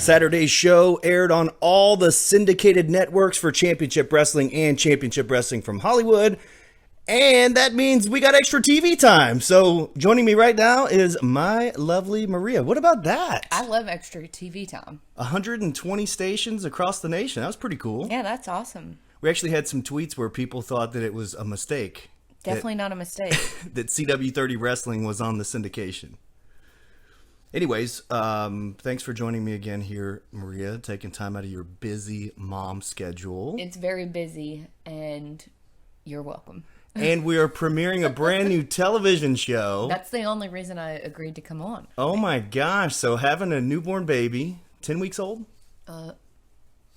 Saturday's show aired on all the syndicated networks for Championship Wrestling and Championship Wrestling from Hollywood. And that means we got extra TV time. So joining me right now is my lovely Maria. What about that? I love extra TV time. 120 stations across the nation. That was pretty cool. Yeah, that's awesome. We actually had some tweets where people thought that it was a mistake. Definitely not a mistake. That CW30 Wrestling was on the syndication. Anyways, thanks for joining me again here, Maria, taking time out of your busy mom schedule. It's very busy, and you're welcome. And we are premiering a brand new television show. That's the only reason I agreed to come on. Oh my gosh. So having a newborn baby, 10 weeks old? Are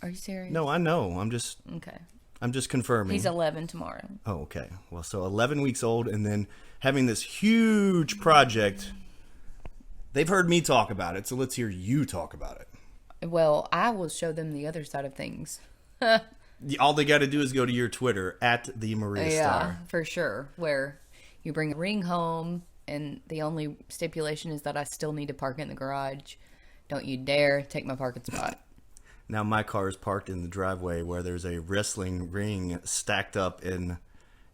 you serious? No, I know. I'm just confirming. He's 11 tomorrow. Oh, okay. Well, so 11 weeks old, and then having this huge project. They've heard me talk about it, so let's hear you talk about it. Well, I will show them the other side of things. All they got to do is go to your Twitter, @TheMariaStar. Yeah, for sure. Where you bring a ring home, and the only stipulation is that I still need to park in the garage. Don't you dare take my parking spot. Now my car is parked in the driveway where there's a wrestling ring stacked up in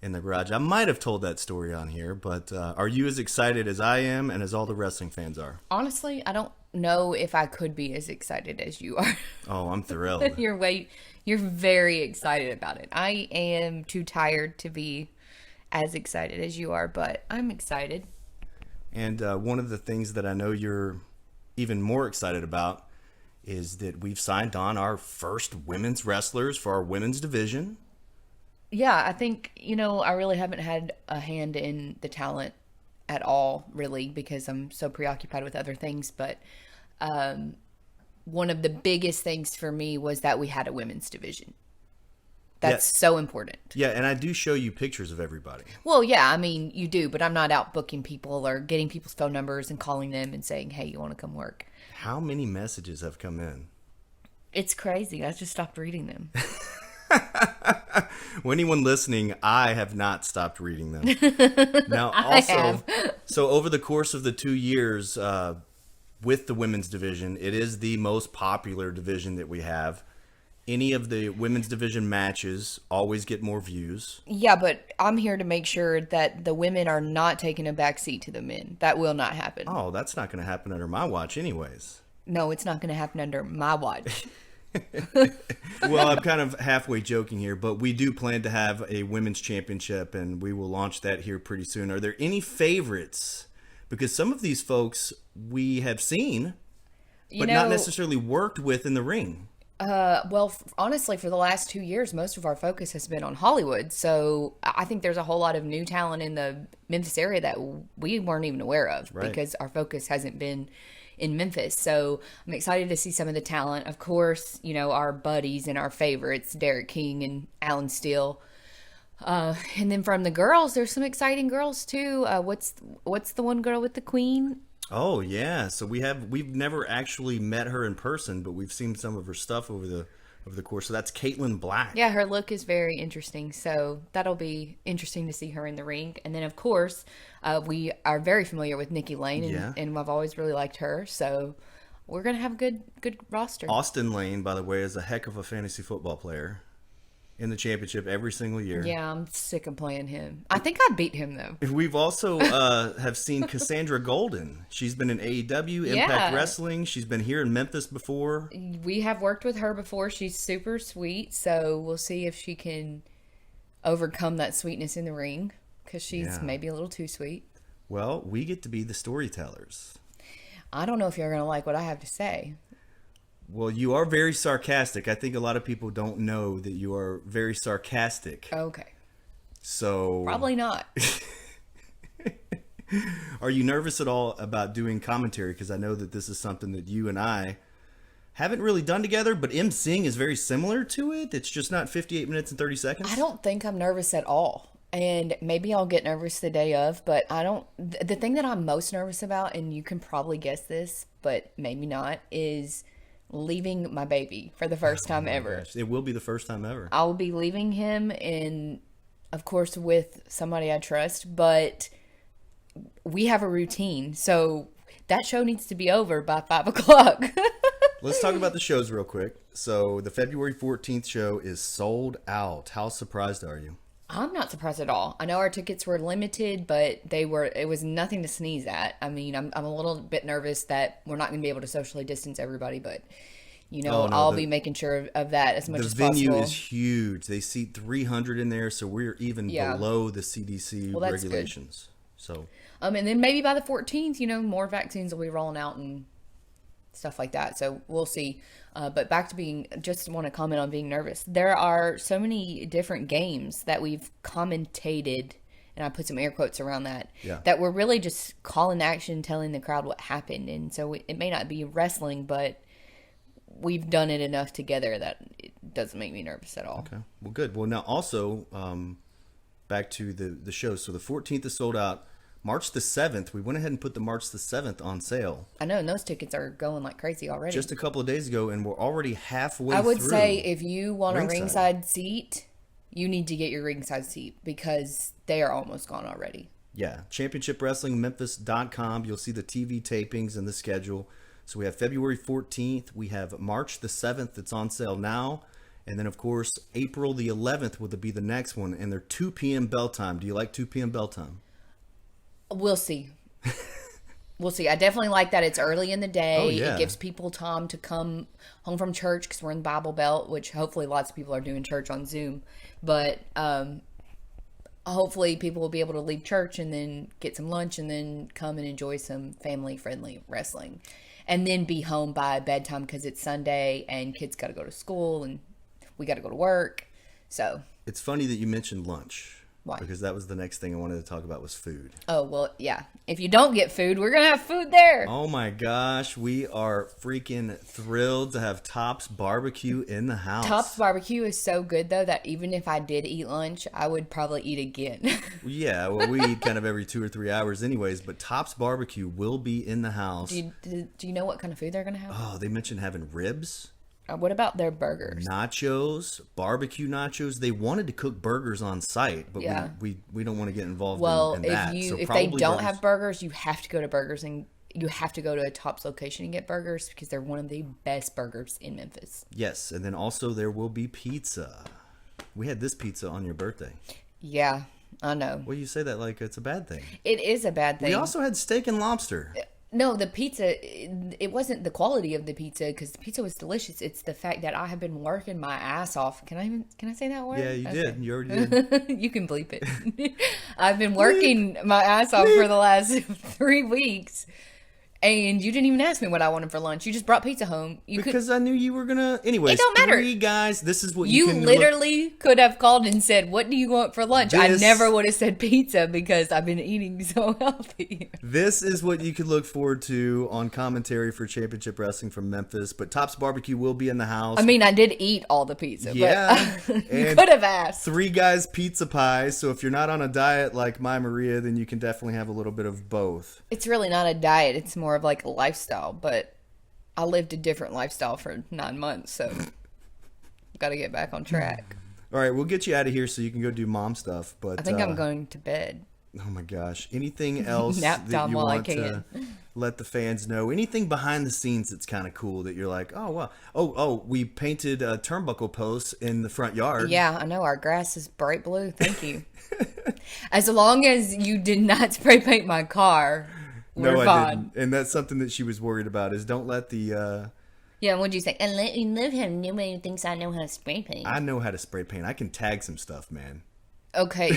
the garage. I might have told that story on here, but are you as excited as I am and as all the wrestling fans are? Honestly, I don't know if I could be as excited as you are. Oh, I'm thrilled. You're very excited about it. I am too tired to be as excited as you are, but I'm excited. And one of the things that I know you're even more excited about is that we've signed on our first women's wrestlers for our women's division. Yeah, I think, I really haven't had a hand in the talent at all, really, because I'm so preoccupied with other things. But one of the biggest things for me was that we had a women's division. That's so important. Yeah, and I do show you pictures of everybody. Well, yeah, I mean, you do, but I'm not out booking people or getting people's phone numbers and calling them and saying, hey, you want to come work? How many messages have come in? It's crazy. I just stopped reading them. Well, anyone listening, I have not stopped reading them. Now, also, so over the course of the 2 years with the women's division, it is the most popular division that we have. Any of the women's division matches always get more views. Yeah, but I'm here to make sure that the women are not taking a backseat to the men. That will not happen. Oh, that's not going to happen under my watch anyways. No, it's not going to happen under my watch. Well, I'm kind of halfway joking here, but we do plan to have a women's championship, and we will launch that here pretty soon. Are there any favorites? Because some of these folks we have seen, but not necessarily worked with in the ring. Well, honestly, for the last 2 years, most of our focus has been on Hollywood. So I think there's a whole lot of new talent in the Memphis area that we weren't even aware of, right? Because our focus hasn't been in Memphis. So I'm excited to see some of the talent. Of course, our buddies and our favorites, Derek King and Alan Steele. And then from the girls, there's some exciting girls too. What's the one girl with the queen? Oh yeah. So we've never actually met her in person, but we've seen some of her stuff over the course. So that's Caitlin Black. Yeah, her look is very interesting. So that'll be interesting to see her in the ring. And then of course, we are very familiar with Nikki Lane, and I've always really liked her. So we're gonna have a good roster. Austin Lane, by the way, is a heck of a fantasy football player. In the championship every single year. Yeah, I'm sick of playing him. I think I beat him, though. We've also have seen Cassandra Golden. She's been in AEW, Impact Wrestling. She's been here in Memphis before. We have worked with her before. She's super sweet, so we'll see if she can overcome that sweetness in the ring, because she's maybe a little too sweet. Well, we get to be the storytellers. I don't know if you're going to like what I have to say. Well, you are very sarcastic. I think a lot of people don't know that you are very sarcastic. Okay. So... Probably not. Are you nervous at all about doing commentary? Because I know that this is something that you and I haven't really done together, but emceeing is very similar to it. It's just not 58 minutes and 30 seconds. I don't think I'm nervous at all. And maybe I'll get nervous the day of, but I don't... The thing that I'm most nervous about, and you can probably guess this, but maybe not, is... leaving my baby for the first time ever. Gosh, it will be the first time ever. I will be leaving him, and of course with somebody I trust, but we have a routine, so that show needs to be over by 5 o'clock. Let's talk about the shows real quick. So the February 14th show is sold out. How surprised are you? I'm not surprised at all. I know our tickets were limited, but it was nothing to sneeze at. I mean, I'm a little bit nervous that we're not going to be able to socially distance everybody, but I'll be making sure of that as much as possible. The venue is huge. They seat 300 in there, so we're even below the CDC regulations. So, and then maybe by the 14th, more vaccines will be rolling out and stuff like that. So we'll see. But back to just want to comment on being nervous. There are so many different games that we've commentated, and I put some air quotes around that, that we're really just calling action, telling the crowd what happened. And so it may not be wrestling, but we've done it enough together that it doesn't make me nervous at all. Okay. Well, good. Well, now also, back to the show. So the 14th is sold out. March the 7th, we went ahead and put the March the 7th on sale. I know, and those tickets are going like crazy already. Just a couple of days ago, and we're already halfway through. I would say if you want a ringside seat, you need to get your ringside seat because they are almost gone already. Yeah. Championship Wrestling, Memphis.com. You'll see the TV tapings and the schedule. So we have February 14th. We have March the 7th that's on sale now. And then, of course, April the 11th will be the next one. And they're 2 p.m. bell time. Do you like 2 p.m. bell time? We'll see. We'll see. I definitely like that it's early in the day. Oh, yeah. It gives people time to come home from church because we're in the Bible Belt, which hopefully lots of people are doing church on Zoom. But hopefully people will be able to leave church and then get some lunch and then come and enjoy some family-friendly wrestling. And then be home by bedtime because it's Sunday and kids got to go to school and we got to go to work. So it's funny that you mentioned lunch. Why? Because that was the next thing I wanted to talk about was food. Oh, well, yeah. If you don't get food, we're going to have food there. Oh, my gosh. We are freaking thrilled to have Tops Barbecue in the house. Tops Barbecue is so good, though, that even if I did eat lunch, I would probably eat again. Yeah, well, we eat kind of every 2 or 3 hours anyways, but Tops Barbecue will be in the house. Do you know what kind of food they're going to have? Oh, they mentioned having ribs. What about their burgers? Nachos, barbecue nachos. They wanted to cook burgers on site, but we don't want to get involved in that. If they don't have burgers, you have to go to Burgers and you have to go to a Tops location and get burgers because they're one of the best burgers in Memphis. Yes, and then also there will be pizza. We had this pizza on your birthday. Yeah, I know. Well, you say that like it's a bad thing. It is a bad thing. We also had steak and lobster. No, the pizza, it wasn't the quality of the pizza because the pizza was delicious. It's the fact that I have been working my ass off. Can I say that word? Yeah, you did. You already did. You can bleep it. I've been working my ass off for the last 3 weeks. And you didn't even ask me what I wanted for lunch. You just brought pizza home. Because I knew you were going to... Anyways, it don't matter. 3 guys, this is what you literally could have called and said, what do you want for lunch? I never would have said pizza because I've been eating so healthy. This is what you could look forward to on commentary for Championship Wrestling from Memphis. But Tops Barbecue will be in the house. I mean, I did eat all the pizza. Yeah. But you could have asked. 3 guys pizza pie. So if you're not on a diet like my Maria, then you can definitely have a little bit of both. It's really not a diet. It's more of like a lifestyle. But I lived a different lifestyle for 9 months, so got to get back on track. All right, we'll get you out of here so you can go do mom stuff. But I think I'm going to bed. Oh my gosh! Anything else Nap that time you while want I can. to let the fans know? Anything behind the scenes that's kind of cool that you're like, oh wow, oh we painted turnbuckle posts in the front yard. Yeah, I know our grass is bright blue. Thank you. As long as you did not spray paint my car. We're fine. I didn't. And that's something that she was worried about is don't let the... Yeah, what'd you say? And let me live how nobody thinks I know how to spray paint. I know how to spray paint. I can tag some stuff, man. Okay.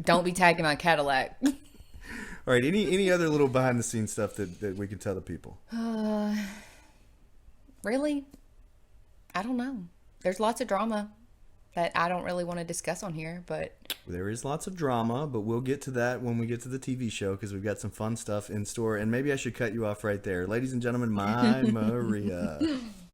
Don't be tagging my Cadillac. All right, any other little behind-the-scenes stuff that we can tell the people? Really? I don't know. There's lots of drama that I don't really want to discuss on here, but... There is lots of drama, but we'll get to that when we get to the TV show because we've got some fun stuff in store. And maybe I should cut you off right there. Ladies and gentlemen, my Maria.